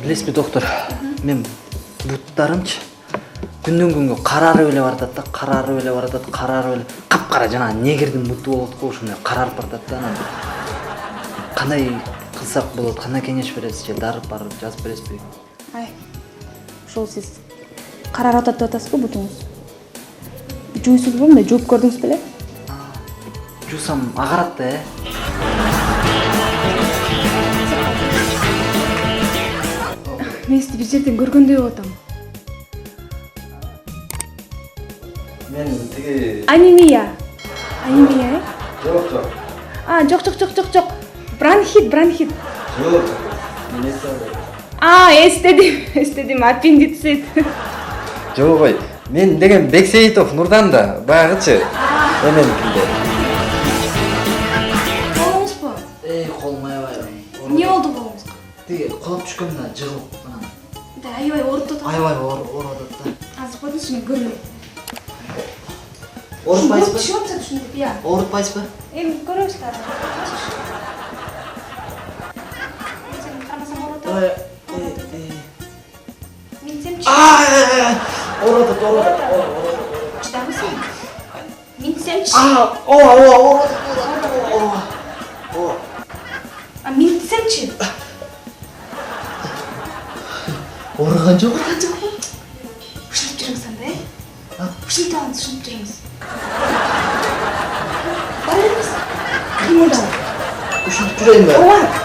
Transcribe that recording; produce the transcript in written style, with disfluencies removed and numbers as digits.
Билесизби, доктор? Мен буттарымчы күндөн күнгө карарып эле баратат да, карарып эле баратат, карарып эле капкара жана негирдин буту болот го, ушундай карарып баратат да. Анан кандай кылсак болот? Кандай кеңеш бересиз же дарып барып жазып бересизби? Ай, ошол сиз карарып атат деп атасызбы бутуңуз? Жуйсузбу, мындай жууп көрдүңүз беле? Жуусам агарат да, Мен сизди бир жерден көргөндөй болуп атам. Мен тиги Анемия, э? жок. Жок. Бронхит. Жок. Мен Эстедим, аппендицит. жок ой. Мен деген Бексеитов Нурдан да баягычы. Меникинде. Колуңузбу? Колум аябай. Эмне болду колуңузга? Тиги кулап түшкөндө жыгылып анан Аябай ооруп атат. аябай ооруп атат да. Азыр койдуңуз, мен көрөйүн. Оорутпайсызбы? Түшүп атса түшүндүк, иә. Оорутпайсызбы? Эми көрөбүз да. Сен карасаң ооруп атат. Минтсемчи? Оорутат. Чыдабысың? Минтсемчи? Оорутат. Минтсемчи? Ооруган жок. Ушинтип жүрүңүз анда, Ушинтип алыңыз, ушинтип жүрүңүз. Бар эмес. Кыймылдабы. Ушинтип жүрөйүнбү? Ооба.